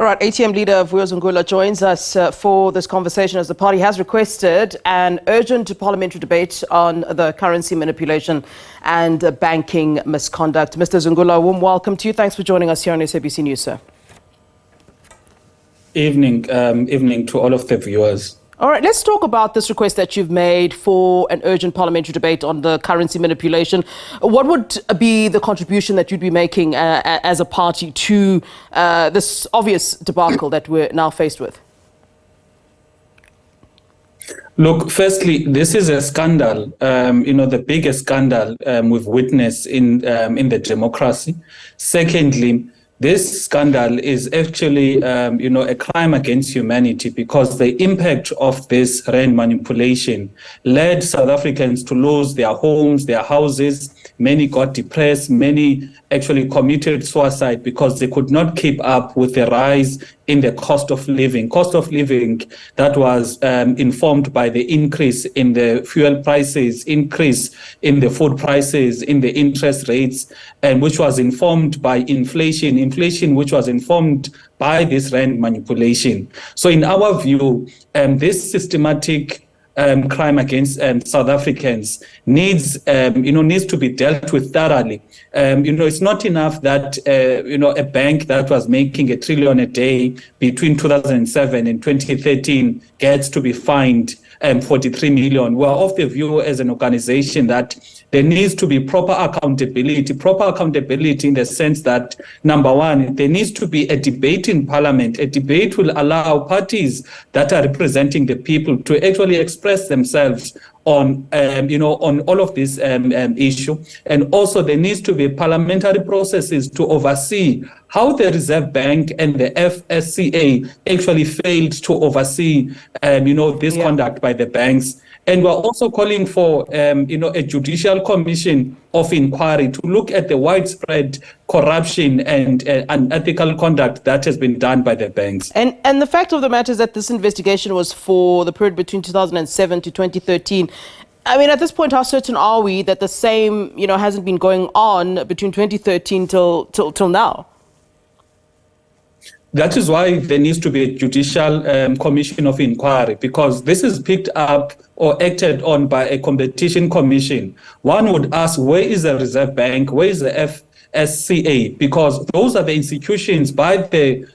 All right, ATM leader Vuyo Zungula joins us for this conversation as the party has requested an urgent parliamentary debate on the currency manipulation and banking misconduct. Mr. Zungula, a warm welcome to you. Thanks for joining us here on SABC News, sir. Evening to all of the viewers. All right, let's talk about this request that you've made for an urgent parliamentary debate on the currency manipulation. What would be the contribution that you'd be making as a party to this obvious debacle that we're now faced with? Look, firstly, this is a scandal, the biggest scandal we've witnessed in the democracy. Secondly, this scandal is actually, a crime against humanity because the impact of this rand manipulation led South Africans to lose their homes, their houses. Many got depressed. Many actually committed suicide because they could not keep up with the rise in the cost of living. Cost of living that was informed by the increase in the fuel prices, increase in the food prices, in the interest rates, and which was informed by inflation which was informed by this rand manipulation. So in our view, this systematic crime against South Africans needs to be dealt with thoroughly. It's not enough that a bank that was making $1 trillion a day between 2007 and 2013 gets to be fined 43 million. We're of the view as an organization that there needs to be proper accountability in the sense that, number one, there needs to be a debate in Parliament. A debate will allow parties that are representing the people to actually express themselves on all of this issue. And also there needs to be parliamentary processes to oversee how the Reserve Bank and the FSCA actually failed to oversee, this conduct by the banks. And we're also calling for, a judicial commission of inquiry to look at the widespread corruption and unethical conduct that has been done by the banks. And the fact of the matter is that this investigation was for the period between 2007 to 2013. I mean, at this point, how certain are we that the same, hasn't been going on between 2013 till now? That is why there needs to be a judicial commission of inquiry, because this is picked up or acted on by a competition commission. One would ask, where is the Reserve Bank? Where is the FSCA? Because those are the institutions by the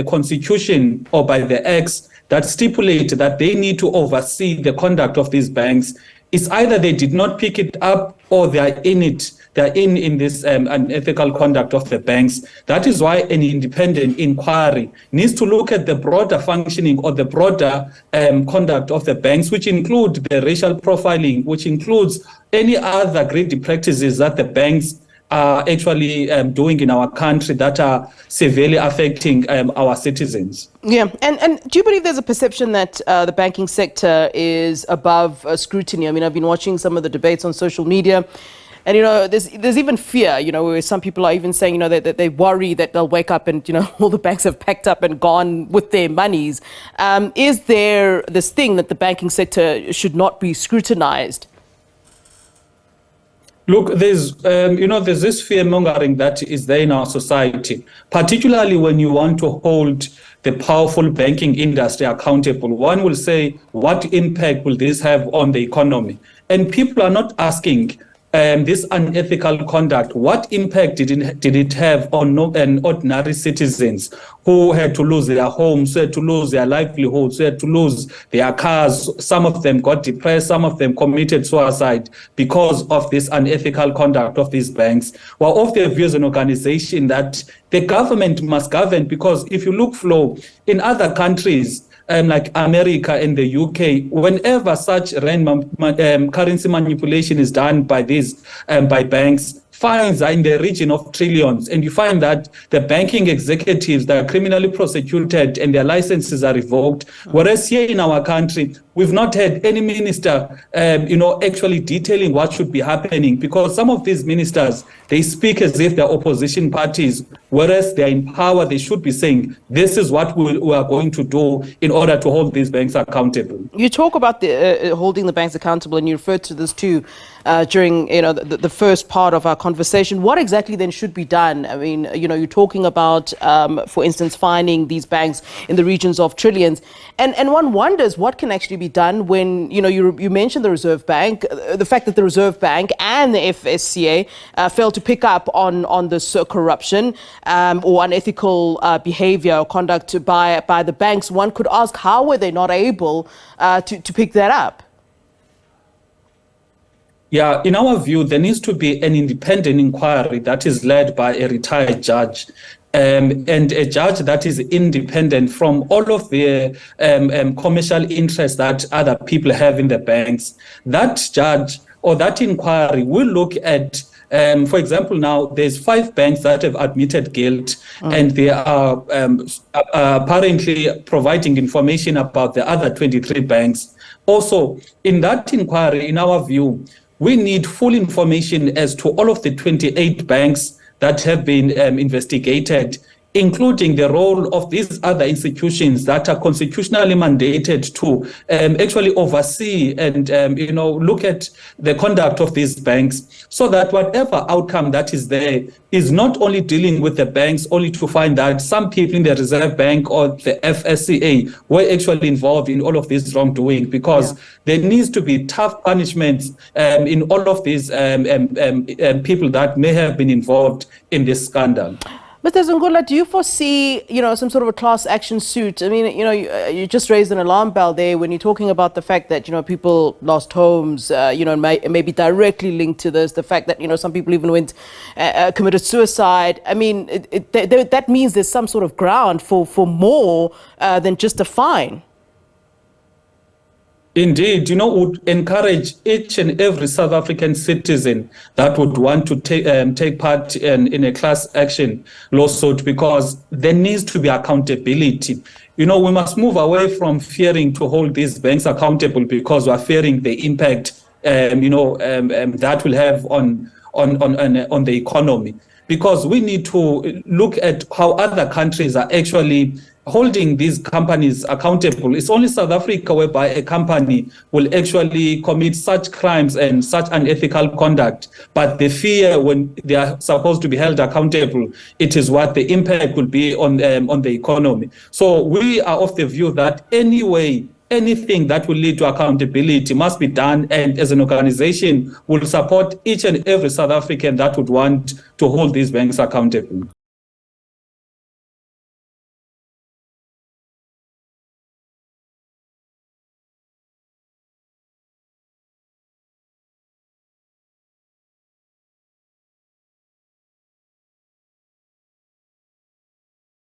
Constitution or by the Acts that stipulate that they need to oversee the conduct of these banks. It's either they did not pick it up or they are in it. They're in this unethical conduct of the banks. That is why an independent inquiry needs to look at the broader functioning or the broader conduct of the banks, which include the racial profiling, which includes any other greedy practices that the banks are actually doing in our country that are severely affecting our citizens. Yeah, and do you believe there's a perception that the banking sector is above scrutiny? I mean, I've been watching some of the debates on social media. And, there's even fear, where some people are even saying, that they worry that they'll wake up and, all the banks have packed up and gone with their monies. Is there this thing that the banking sector should not be scrutinized? Look, there's this fear-mongering that is there in our society, particularly when you want to hold the powerful banking industry accountable. One will say, what impact will this have on the economy? And people are not asking, this unethical conduct, what impact did it have on ordinary citizens who had to lose their homes, who had to lose their livelihoods, who had to lose their cars? Some of them got depressed, some of them committed suicide because of this unethical conduct of these banks. Well, of their views an organization that the government must govern, because if you look, Flo, in other countries, like America and the UK, whenever such currency manipulation is done by by banks, fines are in the region of trillions. And you find that the banking executives that are criminally prosecuted and their licenses are revoked. Whereas here in our country, we've not had any minister, actually detailing what should be happening, because some of these ministers, they speak as if they're opposition parties, whereas they're in power. They should be saying, this is what we are going to do in order to hold these banks accountable. You talk about the holding the banks accountable, and you refer to this too. during the first part of our conversation. What exactly then should be done? I mean, you're talking about, for instance, fining these banks in the regions of trillions, and one wonders what can actually be done when you mentioned the Reserve Bank, the fact that the Reserve Bank and the FSCA failed to pick up on this corruption or unethical behavior or conduct by the banks. One could ask, how were they not able to pick that up? Yeah, in our view, there needs to be an independent inquiry that is led by a retired judge, and a judge that is independent from all of the commercial interests that other people have in the banks. That judge or that inquiry will look at, for example, now there's 5 banks that have admitted guilt, and they are apparently providing information about the other 23 banks. Also, in that inquiry, in our view, we need full information as to all of the 28 banks that have been investigated, including the role of these other institutions that are constitutionally mandated to actually oversee and look at the conduct of these banks, so that whatever outcome that is there is not only dealing with the banks only to find that some people in the Reserve Bank or the FSCA were actually involved in all of this wrongdoing, because there needs to be tough punishments in all of these people that may have been involved in this scandal. Mr. Zungula, do you foresee, some sort of a class action suit? I mean, you just raised an alarm bell there when you're talking about the fact that, people lost homes, maybe directly linked to this, the fact that, some people even committed suicide. I mean, that means there's some sort of ground for more than just a fine. Indeed, would encourage each and every South African citizen that would want to take part in a class action lawsuit, because there needs to be accountability. We must move away from fearing to hold these banks accountable because we're fearing the impact, that will have on the economy. Because we need to look at how other countries are actually holding these companies accountable. It's only South Africa whereby a company will actually commit such crimes and such unethical conduct, but the fear when they are supposed to be held accountable, it is what the impact will be on the economy. So we are of the view that anything that will lead to accountability must be done, and as an organization will support each and every South African that would want to hold these banks accountable.